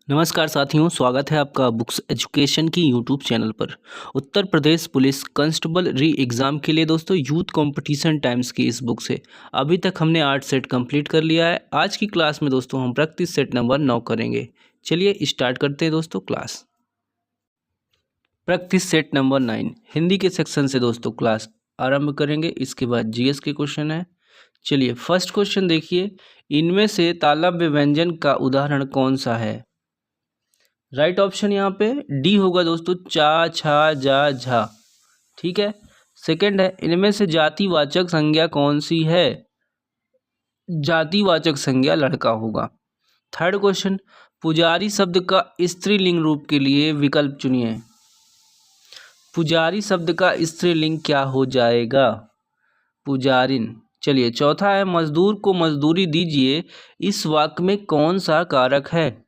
नमस्कार साथियों, स्वागत है आपका बुक्स एजुकेशन की यूट्यूब चैनल पर। उत्तर प्रदेश पुलिस कांस्टेबल री एग्ज़ाम के लिए दोस्तों यूथ कंपटीशन टाइम्स की इस बुक से अभी तक हमने 8 सेट कंप्लीट कर लिया है। आज की क्लास में दोस्तों हम प्रैक्टिस सेट नंबर 9 करेंगे। चलिए स्टार्ट करते हैं दोस्तों class. Practice set number 9 Hindi के सेक्शन से दोस्तों क्लास आरंभ करेंगे। इसके बाद जीएस के क्वेश्चन है। चलिए फर्स्ट क्वेश्चन देखिए, इनमें से तालव्य व्यंजन का उदाहरण कौन सा है? राइट ऑप्शन यहाँ पे डी होगा दोस्तों, चा छा जा झा। ठीक है। सेकंड है, इनमें से जातिवाचक संज्ञा कौन सी है? जातिवाचक संज्ञा लड़का होगा। थर्ड क्वेश्चन, पुजारी शब्द का स्त्रीलिंग रूप के लिए विकल्प चुनिए। पुजारी शब्द का स्त्रीलिंग क्या हो जाएगा? पुजारिन। चलिए चौथा है, मजदूर को मजदूरी दीजिए, इस वाक्य में कौन सा कारक है?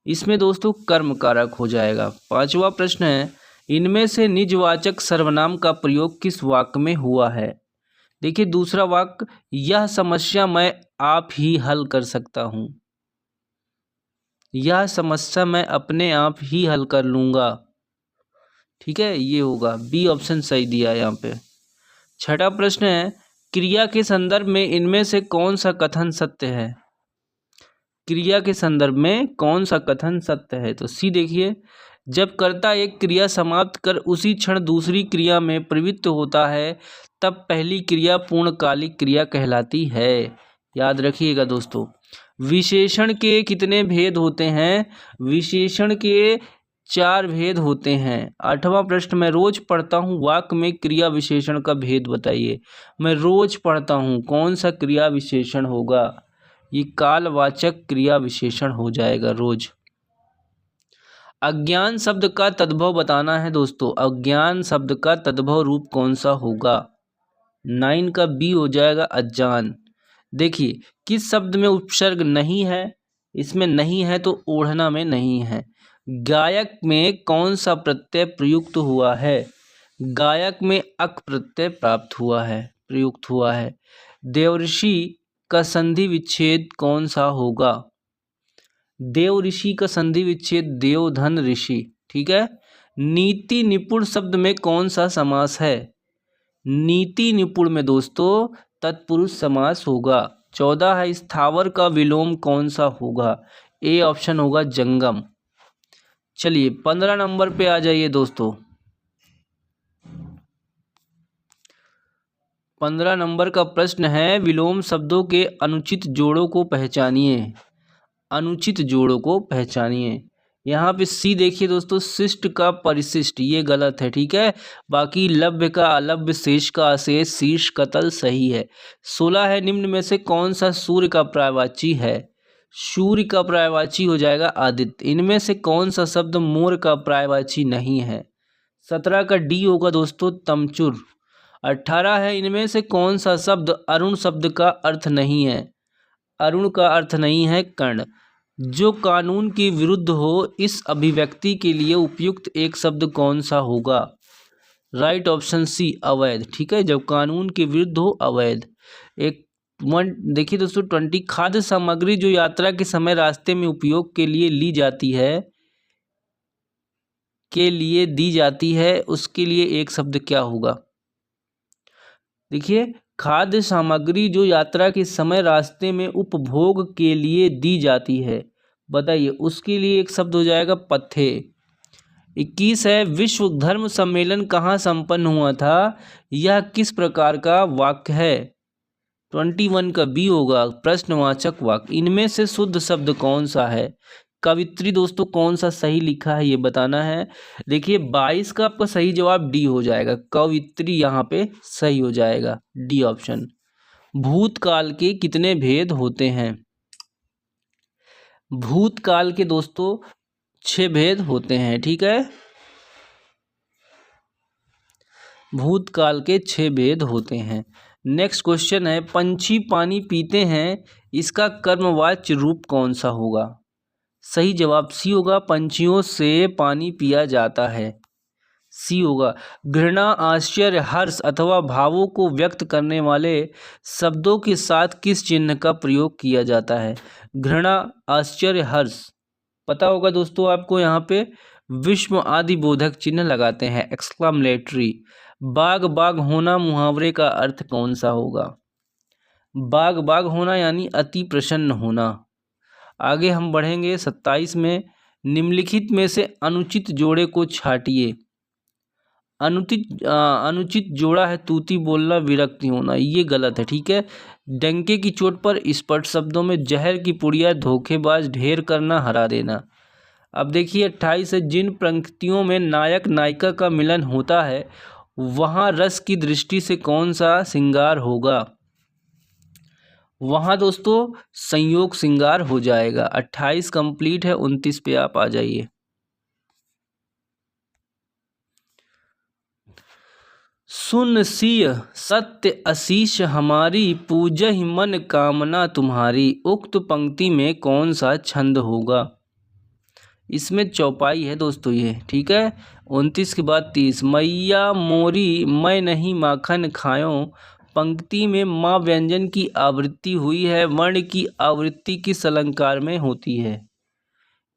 इसमें दोस्तों कर्म कारक हो जाएगा। पांचवा प्रश्न है, इनमें से निजवाचक सर्वनाम का प्रयोग किस वाक्य में हुआ है? देखिए दूसरा वाक्य, यह समस्या मैं आप ही हल कर सकता हूँ। यह समस्या मैं अपने आप ही हल कर लूँगा। ठीक है, ये होगा बी ऑप्शन सही दिया यहाँ पे। छठा प्रश्न है, क्रिया के संदर्भ में इनमें से कौन सा कथन सत्य है? क्रिया के संदर्भ में कौन सा कथन सत्य है? तो सी देखिए, जब कर्ता एक क्रिया समाप्त कर उसी क्षण दूसरी क्रिया में प्रवृत्त होता है तब पहली क्रिया पूर्णकालिक क्रिया कहलाती है। याद रखिएगा दोस्तों। विशेषण के कितने भेद होते हैं? विशेषण के 4 भेद होते हैं। आठवां प्रश्न, मैं रोज पढ़ता हूँ वाक्य में क्रिया विशेषण का भेद बताइए। मैं रोज पढ़ता हूँ, कौन सा क्रिया विशेषण होगा? ये कालवाचक क्रिया विशेषण हो जाएगा रोज। अज्ञान शब्द का तद्भव बताना है दोस्तों। अज्ञान शब्द का तद्भव रूप कौन सा होगा? 9 का बी हो जाएगा, अज्ञान। देखिए किस शब्द में उपसर्ग नहीं है? इसमें नहीं है तो ओढ़ना में नहीं है। गायक में कौन सा प्रत्यय प्रयुक्त हुआ है? गायक में अक प्रत्यय प्राप्त हुआ है, प्रयुक्त हुआ है। देवऋषि का संधि विच्छेद कौन सा होगा? देव ऋषि का संधि विच्छेद देवधन ऋषि। ठीक है। नीति निपुण शब्द में कौन सा समास है? नीति निपुण में दोस्तों तत्पुरुष समास होगा। 14 है, स्थावर का विलोम कौन सा होगा? ए ऑप्शन होगा, जंगम। चलिए 15 नंबर पे आ जाइए दोस्तों। 15 नंबर का प्रश्न है, विलोम शब्दों के अनुचित जोड़ों को पहचानिए। अनुचित जोड़ों को पहचानिए। यहाँ पे सी देखिए दोस्तों, शिष्ट का परिशिष्ट, ये गलत है। ठीक है। बाकी लभ्य का अलभ्य, शेष का अशेष, शीर्ष कतल सही है। 16 है, निम्न में से कौन सा सूर्य का पर्यायवाची है? सूर्य का पर्यायवाची हो जाएगा आदित्य। इनमें से कौन सा शब्द मोर का पर्यायवाची नहीं है? 17 का डी होगा दोस्तों, तमचुर। 18 है, इनमें से कौन सा शब्द अरुण शब्द का अर्थ नहीं है? अरुण का अर्थ नहीं है कर्ण। जो कानून के विरुद्ध हो, इस अभिव्यक्ति के लिए उपयुक्त एक शब्द कौन सा होगा? राइट ऑप्शन सी, अवैध। ठीक है, जब कानून के विरुद्ध हो, अवैध। एक वन देखिए दोस्तों, 20, खाद्य सामग्री जो यात्रा के समय रास्ते में उपयोग के लिए ली जाती है, के लिए दी जाती है, उसके लिए एक शब्द क्या होगा? देखिए, खाद्य सामग्री जो यात्रा के समय रास्ते में उपभोग के लिए दी जाती है, बताइए उसके लिए एक शब्द हो जाएगा, पथे। 21 है, विश्व धर्म सम्मेलन कहाँ संपन्न हुआ था? यह किस प्रकार का वाक्य है? 21 का बी होगा, प्रश्नवाचक वाक्य। इनमें से शुद्ध शब्द कौन सा है? कवित्री दोस्तों कौन सा सही लिखा है ये बताना है। देखिए 22 का आपका सही जवाब डी हो जाएगा, कवित्री यहाँ पे सही हो जाएगा, डी ऑप्शन। भूतकाल के कितने भेद होते हैं? भूतकाल के दोस्तों 6 भेद होते हैं। ठीक है, भूतकाल के 6 भेद होते हैं। नेक्स्ट क्वेश्चन है, पंछी पानी पीते हैं, इसका कर्मवाच्य रूप कौन सा होगा? सही जवाब सी होगा, पंछियों से पानी पिया जाता है, सी होगा। घृणा, आश्चर्य, हर्ष अथवा भावों को व्यक्त करने वाले शब्दों के साथ किस चिन्ह का प्रयोग किया जाता है? घृणा, आश्चर्य, हर्ष पता होगा दोस्तों आपको, यहाँ पे विश्व आदि बोधक चिन्ह लगाते हैं, एक्सक्लामेटरी। बाग बाग होना मुहावरे का अर्थ कौन सा होगा? बाग बाग होना यानी अति प्रसन्न होना। आगे हम बढ़ेंगे 27 में, निम्नलिखित में से अनुचित जोड़े को छांटिए। अनुचित जोड़ा है तूती बोलना, विरक्ति होना, ये गलत है, ठीक है। डंके की चोट पर स्पष्ट शब्दों में, जहर की पुड़िया, धोखेबाज, ढेर करना, हरा देना। अब देखिए 28 है, जिन पंक्तियों में नायक नायिका का मिलन होता है वहाँ रस की दृष्टि से कौन सा श्रृंगार होगा? वहाँ दोस्तों संयोग श्रृंगार हो जाएगा। 28 कंप्लीट है, 29 पे आप आ जाइए। सुन सिय सत्य असीष हमारी, पूजहि मन कामना तुम्हारी। उक्त पंक्ति में कौन सा छंद होगा? इसमें चौपाई है दोस्तों ये, ठीक है। 29 के बाद 30, मैया मोरी मैं नहीं माखन खायो। पंक्ति में माँ व्यंजन की आवृत्ति हुई है, वर्ण की आवृत्ति किस अलंकार में होती है?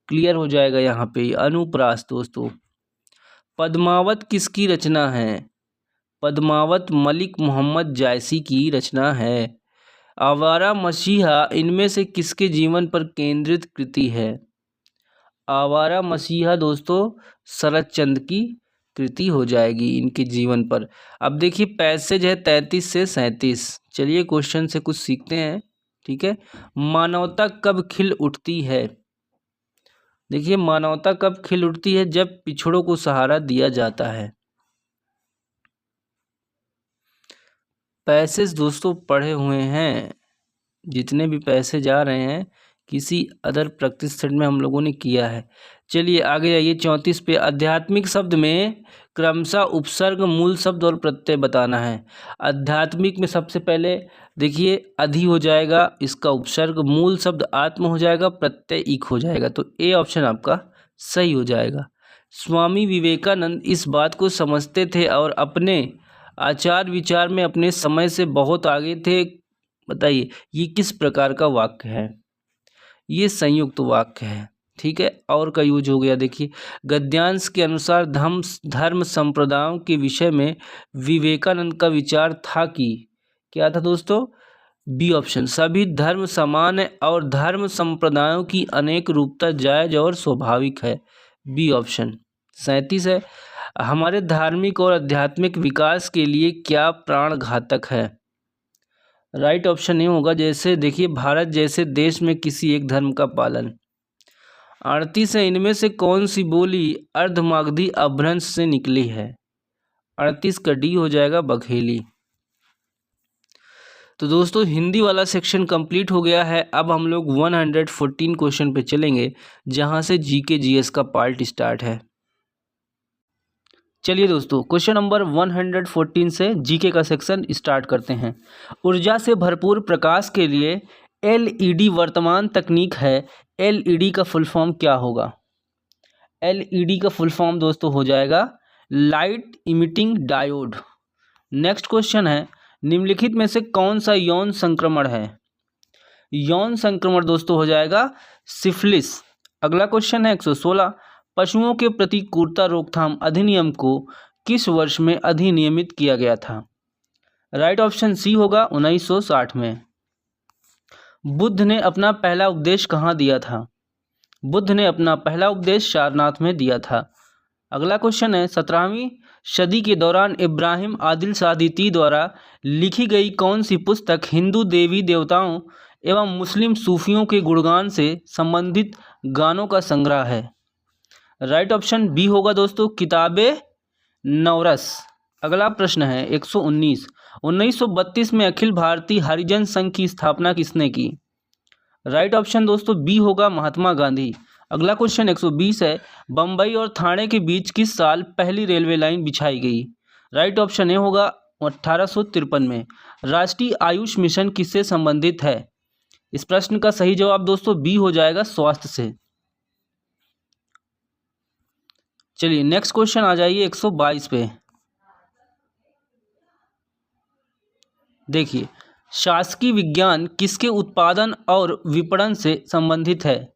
क्लियर हो जाएगा यहाँ पे, अनुप्रास दोस्तों। पद्मावत किसकी रचना है? पद्मावत मलिक मोहम्मद जायसी की रचना है। आवारा मसीहा इनमें से किसके जीवन पर केंद्रित कृति है? आवारा मसीहा दोस्तों शरद चंद्र की कृति हो जाएगी इनके जीवन पर। अब देखिए पैसेज है 33 से 37। चलिए क्वेश्चन से कुछ सीखते हैं, ठीक है। मानवता कब खिल उठती है? देखिए मानवता कब खिल उठती है? जब पिछड़ों को सहारा दिया जाता है। पैसेज दोस्तों पढ़े हुए हैं, जितने भी पैसेज आ रहे हैं किसी अदर प्रैक्टिस सेट में हम लोगों ने किया है। चलिए आगे जाइए 34 पे, आध्यात्मिक शब्द में क्रमशः उपसर्ग, मूल शब्द और प्रत्यय बताना है। आध्यात्मिक में सबसे पहले देखिए अधि हो जाएगा, इसका उपसर्ग, मूल शब्द आत्म हो जाएगा, प्रत्यय इक हो जाएगा, तो ए ऑप्शन आपका सही हो जाएगा। स्वामी विवेकानंद इस बात को समझते थे और अपने आचार विचार में अपने समय से बहुत आगे थे। बताइए ये किस प्रकार का वाक्य है? ये संयुक्त वाक्य है, ठीक है। और का यूज हो गया, देखिए गद्यांश के अनुसार धर्म संप्रदायों के विषय में विवेकानंद का विचार था कि क्या था दोस्तों? बी ऑप्शन, सभी धर्म समान है और धर्म संप्रदायों की अनेक रूपता जायज और स्वाभाविक है। B option. 37 है, हमारे धार्मिक और आध्यात्मिक विकास के लिए क्या प्राण घातक है? राइट ऑप्शन नहीं होगा, जैसे देखिए भारत जैसे देश में किसी एक धर्म का पालन। 38 है, इनमें से कौन सी बोली अर्धमागधी अपभ्रंश से निकली है? 38 का डी हो जाएगा, बघेली। तो दोस्तों हिंदी वाला सेक्शन कंप्लीट हो गया है। अब हम लोग 114 क्वेश्चन पे चलेंगे, जहां से जीके जीएस का पार्ट स्टार्ट है। चलिए दोस्तों क्वेश्चन नंबर 114 से जीके का सेक्शन स्टार्ट करते हैं। ऊर्जा से भरपूर प्रकाश के लिए एलईडी वर्तमान तकनीक है। एलईडी का फुल फॉर्म क्या होगा? एलईडी का फुल फॉर्म दोस्तों हो जाएगा light emitting diode. Next question है, निम्नलिखित में से कौन सा यौन संक्रमण है? यौन संक्रमण दोस्तों हो जाएगा सिफिलिस। अगला क्वेश्चन है 116, पशुओं के प्रति क्रूरता रोकथाम अधिनियम को किस वर्ष में अधिनियमित किया गया था? राइट ऑप्शन सी होगा 1960 में। बुद्ध ने अपना पहला उपदेश कहाँ दिया था? बुद्ध ने अपना पहला उपदेश सारनाथ में दिया था। अगला क्वेश्चन है 17वीं सदी के दौरान इब्राहिम आदिल सादिती द्वारा लिखी गई कौन सी पुस्तक हिंदू देवी देवताओं एवं मुस्लिम सूफियों के गुणगान से संबंधित गानों का संग्रह है? राइट ऑप्शन बी होगा दोस्तों, किताबे नवरस। अगला प्रश्न है 119, 1932 में अखिल भारतीय हरिजन संघ की स्थापना किसने की? राइट ऑप्शन दोस्तों बी होगा, महात्मा गांधी। अगला क्वेश्चन 120 है, बम्बई और ठाणे के बीच किस साल पहली रेलवे लाइन बिछाई गई? राइट ऑप्शन ए होगा 1853 में। राष्ट्रीय आयुष मिशन किससे संबंधित है? इस प्रश्न का सही जवाब दोस्तों बी हो जाएगा, स्वास्थ्य से। चलिए नेक्स्ट क्वेश्चन आ जाइए 122 पे। देखिए शासकीय विज्ञान किसके उत्पादन और विपणन से संबंधित है?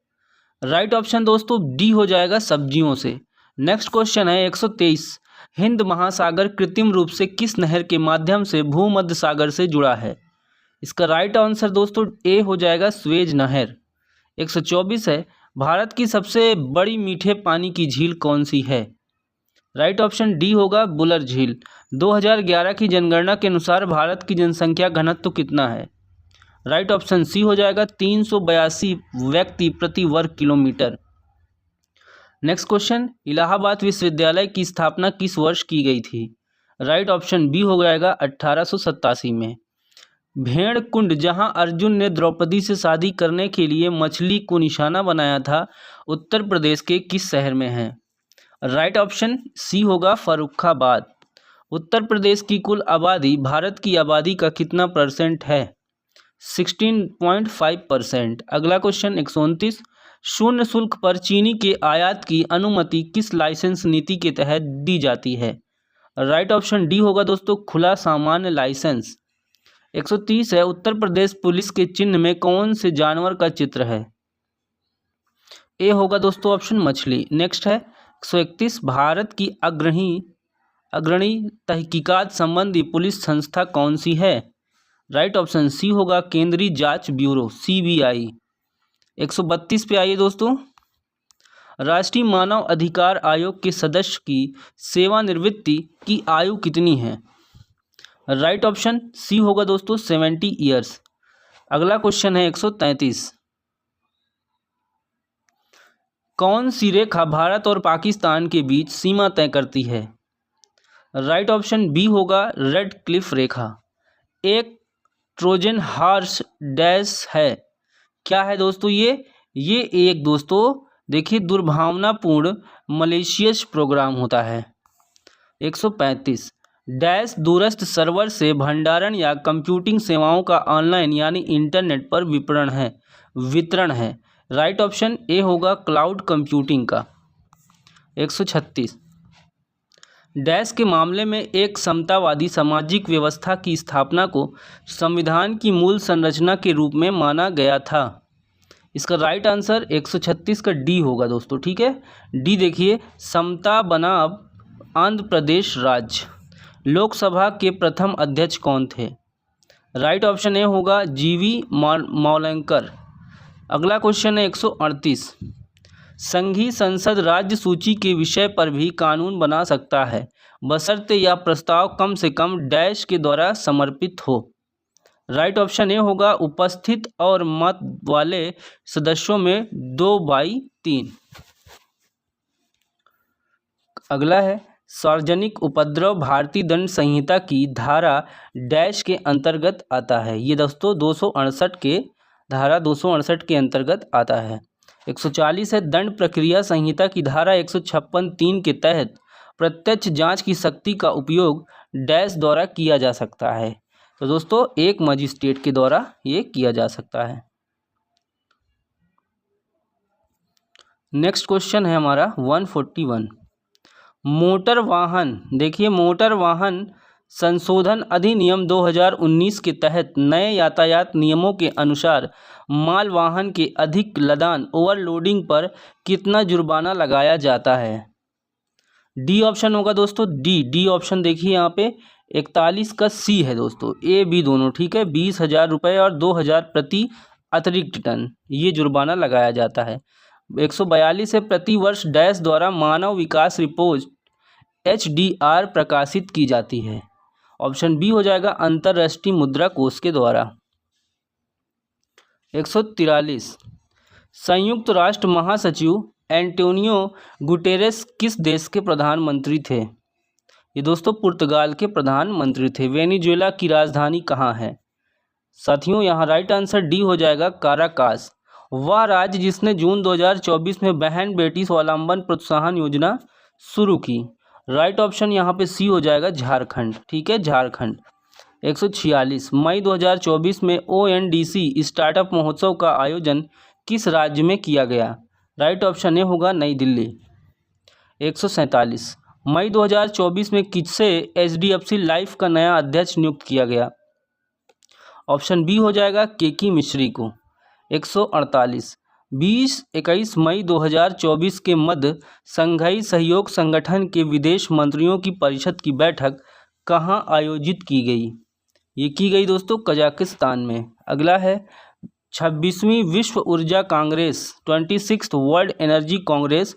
राइट ऑप्शन दोस्तों डी हो जाएगा सब्जियों से। नेक्स्ट क्वेश्चन है 123, हिंद महासागर कृत्रिम रूप से किस नहर के माध्यम से भूमध्य सागर से जुड़ा है? इसका राइट आंसर दोस्तों ए हो जाएगा स्वेज नहर। 124 है, भारत की सबसे बड़ी मीठे पानी की झील कौन सी है? राइट ऑप्शन डी होगा बुलर झील। 2011 की जनगणना के अनुसार भारत की जनसंख्या घनत्व कितना है? राइट ऑप्शन सी हो जाएगा 382 व्यक्ति प्रति वर्ग किलोमीटर। नेक्स्ट क्वेश्चन, इलाहाबाद विश्वविद्यालय की स्थापना किस वर्ष की गई थी? राइट ऑप्शन बी हो जाएगा 1887 में। भेड़ कुंड जहां अर्जुन ने द्रौपदी से शादी करने के लिए मछली को निशाना बनाया था, उत्तर प्रदेश के किस शहर में है? राइट ऑप्शन सी होगा फर्रुखाबाद। उत्तर प्रदेश की कुल आबादी भारत की आबादी का कितना परसेंट है? 16.5%। अगला क्वेश्चन 129, शून्य शुल्क पर चीनी के आयात की अनुमति किस लाइसेंस नीति के तहत दी जाती है? राइट ऑप्शन डी होगा दोस्तों खुला सामान्य लाइसेंस। 130 है, उत्तर प्रदेश पुलिस के चिन्ह में कौन से जानवर का चित्र है? ए होगा दोस्तों ऑप्शन मछली। नेक्स्ट है 131, भारत की अग्रणी तहकीकात संबंधी पुलिस संस्था कौन सी है? राइट ऑप्शन सी होगा केंद्रीय जांच ब्यूरो CBI। 132 पे आइए दोस्तों, राष्ट्रीय मानव अधिकार आयोग के सदस्य की सेवानिवृत्ति की आयु कितनी है? राइट ऑप्शन सी होगा दोस्तों 70 ईयर्स। अगला क्वेश्चन है 133, कौन सी रेखा भारत और पाकिस्तान के बीच सीमा तय करती है? राइट ऑप्शन बी होगा रेड क्लिफ रेखा। एक ट्रोजन हॉर्स डैश है, क्या है दोस्तों ये एक दोस्तों देखिए दुर्भावनापूर्ण मलेशियस प्रोग्राम होता है। 135, डैश दूरस्थ सर्वर से भंडारण या कंप्यूटिंग सेवाओं का ऑनलाइन यानी इंटरनेट पर वितरण है। राइट ऑप्शन ए होगा क्लाउड कंप्यूटिंग का। 136, डैश के मामले में एक समतावादी सामाजिक व्यवस्था की स्थापना को संविधान की मूल संरचना के रूप में माना गया था। इसका राइट आंसर 136 का डी होगा दोस्तों, ठीक है। डी देखिए, समता बनाम आंध्र प्रदेश राज्य। लोकसभा के प्रथम अध्यक्ष कौन थे? राइट ऑप्शन ए होगा GV मौलंकर। अगला क्वेश्चन है 138, संघीय संसद राज्य सूची के विषय पर भी कानून बना सकता है बशर्ते यह प्रस्ताव कम से कम डैश के द्वारा समर्पित हो। राइट ऑप्शन ए होगा उपस्थित और मत वाले सदस्यों में 2/3। अगला है सार्वजनिक उपद्रव भारतीय दंड संहिता की धारा डैश के अंतर्गत आता है। ये दोस्तों 268 के अंतर्गत आता है। 140 है, दंड प्रक्रिया संहिता की धारा 156(3) के तहत प्रत्यक्ष जांच की शक्ति का उपयोग डैश द्वारा किया जा सकता है। तो दोस्तों एक मजिस्ट्रेट के द्वारा ये किया जा सकता है। नेक्स्ट क्वेश्चन है हमारा 141, मोटर वाहन देखिए मोटर वाहन संशोधन अधिनियम 2019 के तहत नए यातायात नियमों के अनुसार माल वाहन के अधिक लदान ओवरलोडिंग पर कितना जुर्माना लगाया जाता है? डी ऑप्शन होगा दोस्तों डी ऑप्शन देखिए यहाँ पे 41 का सी है दोस्तों, ए बी दोनों, ठीक है। 20,000 रुपये और 2,000 प्रति अतिरिक्त टन ये जुर्माना लगाया जाता है। 142 है, प्रति वर्ष डैश द्वारा मानव विकास रिपोर्ट HDR प्रकाशित की जाती है। ऑप्शन बी हो जाएगा अंतर्राष्ट्रीय मुद्रा कोष के द्वारा। 143, संयुक्त राष्ट्र महासचिव एंटोनियो गुटेरेस किस देश के प्रधानमंत्री थे? ये दोस्तों पुर्तगाल के प्रधानमंत्री थे। वेनेजुएला की राजधानी कहाँ है? साथियों यहाँ राइट आंसर डी हो जाएगा काराकास। वह राज्य जिसने जून 2024 में बहन बेटी स्वावलंबन प्रोत्साहन योजना शुरू की। राइट ऑप्शन यहाँ पे सी हो जाएगा झारखंड, ठीक है, झारखंड। 146, मई 2024 में ONDC स्टार्टअप महोत्सव का आयोजन किस राज्य में किया गया? राइट ऑप्शन ए होगा नई दिल्ली। 147, मई 2024 में किससे HDFC लाइफ का नया अध्यक्ष नियुक्त किया गया? ऑप्शन बी हो जाएगा केकी मिश्री को। 148, 20-21 मई 2024 के मध्य शंघाई सहयोग संगठन के विदेश मंत्रियों की परिषद की बैठक कहाँ आयोजित की गई? ये की गई दोस्तों कजाकिस्तान में। अगला है 26वीं विश्व ऊर्जा Congress 26th world energy Congress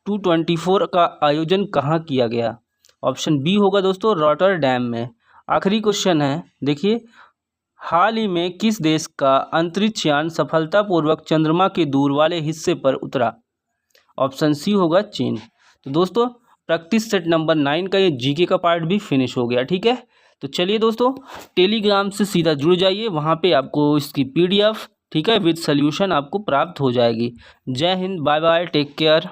224 का आयोजन कहाँ किया गया? ऑप्शन बी होगा दोस्तों रॉटरडैम में। आखिरी क्वेश्चन है, देखिए हाल ही में किस देश का अंतरिक्ष यान सफलतापूर्वक चंद्रमा के दूर वाले हिस्से पर उतरा? ऑप्शन सी होगा चीन। तो दोस्तों प्रैक्टिस सेट नंबर 9 का ये जीके का पार्ट भी फिनिश हो गया। ठीक है, तो चलिए दोस्तों टेलीग्राम से सीधा जुड़ जाइए, वहाँ पे आपको इसकी PDF ठीक है विद सॉल्यूशन आपको प्राप्त हो जाएगी। Jai Hind, bye bye, take care.